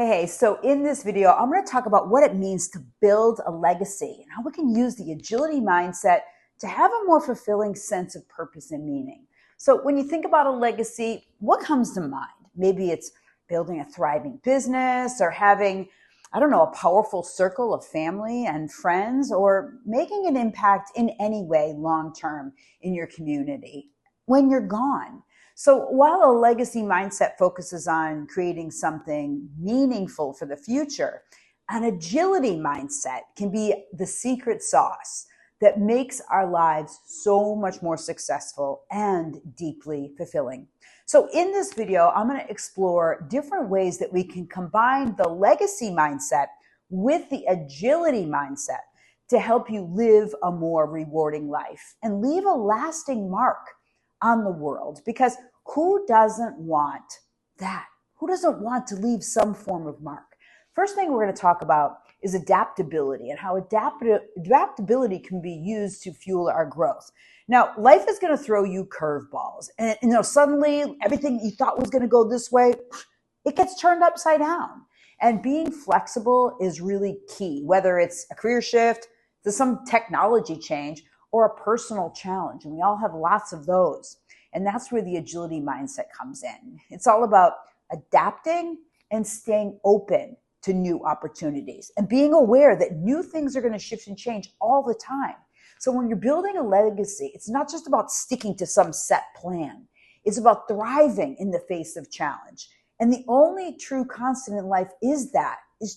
Hey, so in this video, I'm going to talk about what it means to build a legacy and how we can use the agility mindset to have a more fulfilling sense of purpose and meaning. So when you think about a legacy, what comes to mind? Maybe it's building a thriving business or having, a powerful circle of family and friends, or making an impact in any way long-term in your community when you're gone. So while a legacy mindset focuses on creating something meaningful for the future, an agility mindset can be the secret sauce that makes our lives so much more successful and deeply fulfilling. So in this video, I'm going to explore different ways that we can combine the legacy mindset with the agility mindset to help you live a more rewarding life and leave a lasting mark on the world. Because who doesn't want that? Who doesn't want to leave some form of mark? First thing we're going to talk about is adaptability and how adaptability can be used to fuel our growth. Now, life is going to throw you curveballs, and suddenly everything you thought was going to go this way, it gets turned upside down. And being flexible is really key, whether it's a career shift, to some technology change, or a personal challenge. And we all have lots of those. And that's where the agility mindset comes in. It's all about adapting and staying open to new opportunities and being aware that new things are going to shift and change all the time. So when you're building a legacy, it's not just about sticking to some set plan. It's about thriving in the face of challenge. And the only true constant in life is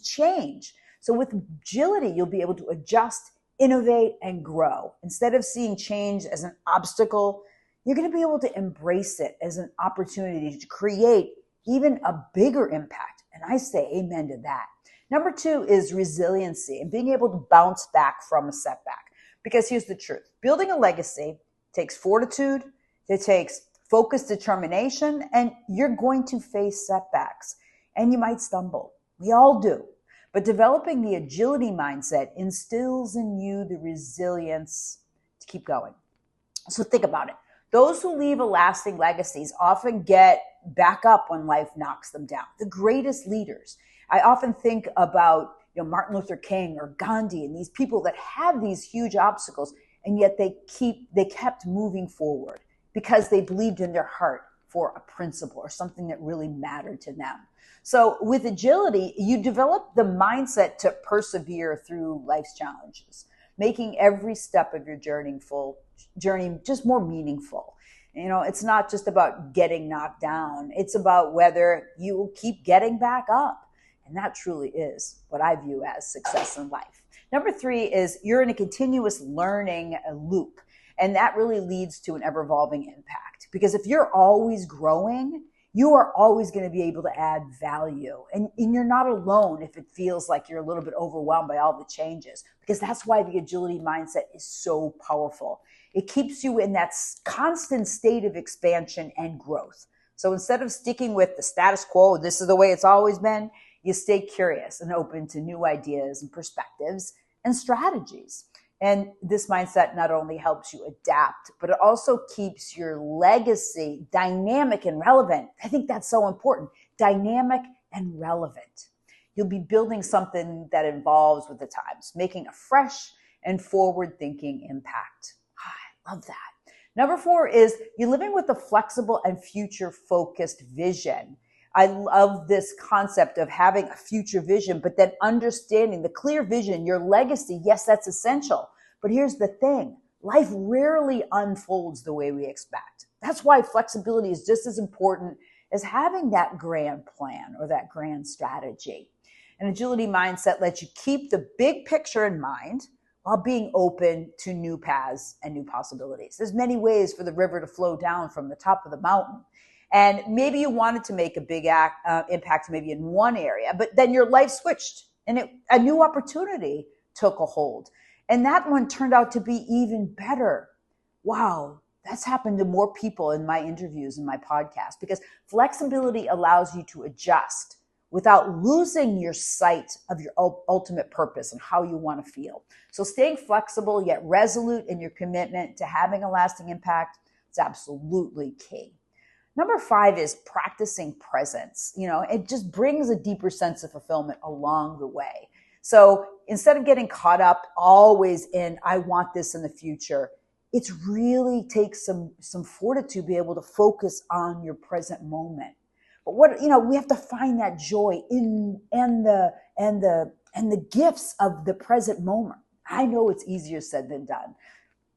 change. So with agility, you'll be able to adjust, innovate, and grow. Instead of seeing change as an obstacle, you're going to be able to embrace it as an opportunity to create even a bigger impact. And I say amen to that. Number 2 is resiliency and being able to bounce back from a setback. Because here's the truth. Building a legacy takes fortitude, it takes focused determination, and you're going to face setbacks. And you might stumble. We all do. But developing the agility mindset instills in you the resilience to keep going. So think about it. Those who leave a lasting legacies often get back up when life knocks them down. The greatest leaders. I often think about Martin Luther King or Gandhi and these people that had these huge obstacles, and yet they kept moving forward because they believed in their heart for a principle or something that really mattered to them. So with agility, you develop the mindset to persevere through life's challenges, making every step of your journey just more meaningful. It's not just about getting knocked down. It's about whether you will keep getting back up. And that truly is what I view as success in life. Number 3 is you're in a continuous learning loop. And that really leads to an ever-evolving impact. Because if you're always growing, you are always going to be able to add value. And you're not alone if it feels like you're a little bit overwhelmed by all the changes. Because that's why the agility mindset is so powerful. It keeps you in that constant state of expansion and growth. So instead of sticking with the status quo, this is the way it's always been, you stay curious and open to new ideas and perspectives and strategies. And this mindset not only helps you adapt, but it also keeps your legacy dynamic and relevant. I think that's so important. Dynamic and relevant. You'll be building something that evolves with the times, making a fresh and forward-thinking impact. I love that. Number 4 is you're living with a flexible and future-focused vision. I love this concept of having a future vision, but then understanding the clear vision, your legacy. Yes, that's essential. But here's the thing. Life rarely unfolds the way we expect. That's why flexibility is just as important as having that grand plan or that grand strategy. An agility mindset lets you keep the big picture in mind while being open to new paths and new possibilities. There's many ways for the river to flow down from the top of the mountain. And maybe you wanted to make a big impact maybe in one area, but then your life switched and a new opportunity took a hold. And that one turned out to be even better. Wow, that's happened to more people in my interviews and my podcast, because flexibility allows you to adjust without losing your sight of your ultimate purpose and how you want to feel. So staying flexible yet resolute in your commitment to having a lasting impact is absolutely key. Number 5 is practicing presence. It just brings a deeper sense of fulfillment along the way. So instead of getting caught up always in, I want this in the future, it's really takes some fortitude to be able to focus on your present moment. But we have to find that joy in the gifts of the present moment. I know it's easier said than done.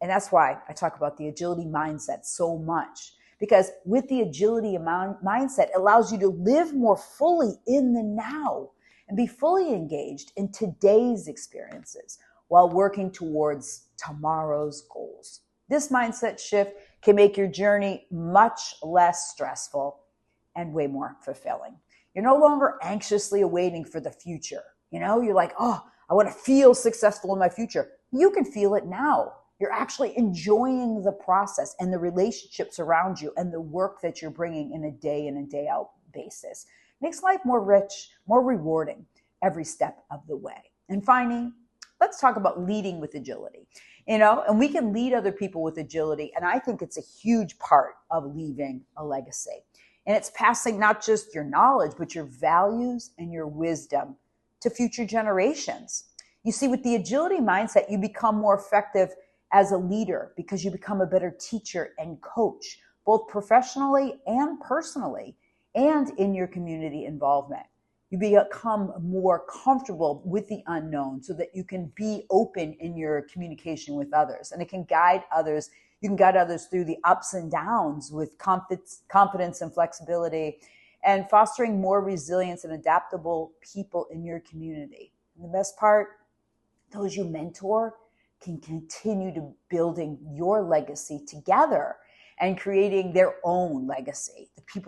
And that's why I talk about the agility mindset so much. Because with the agility mindset, it allows you to live more fully in the now and be fully engaged in today's experiences while working towards tomorrow's goals. This mindset shift can make your journey much less stressful and way more fulfilling. You're no longer anxiously awaiting for the future. You're like, oh, I want to feel successful in my future. You can feel it now. You're actually enjoying the process and the relationships around you and the work that you're bringing in a day in and day out basis. Makes life more rich, more rewarding every step of the way. And finally, let's talk about leading with agility. And we can lead other people with agility. And I think it's a huge part of leaving a legacy. And it's passing not just your knowledge, but your values and your wisdom to future generations. You see, with the agility mindset, you become more effective as a leader because you become a better teacher and coach, both professionally and personally, and in your community involvement. You become more comfortable with the unknown so that you can be open in your communication with others. And it can guide others. You can guide others through the ups and downs with confidence and flexibility, and fostering more resilience and adaptable people in your community. And the best part, those you mentor can continue to building your legacy together and creating their own legacy. The people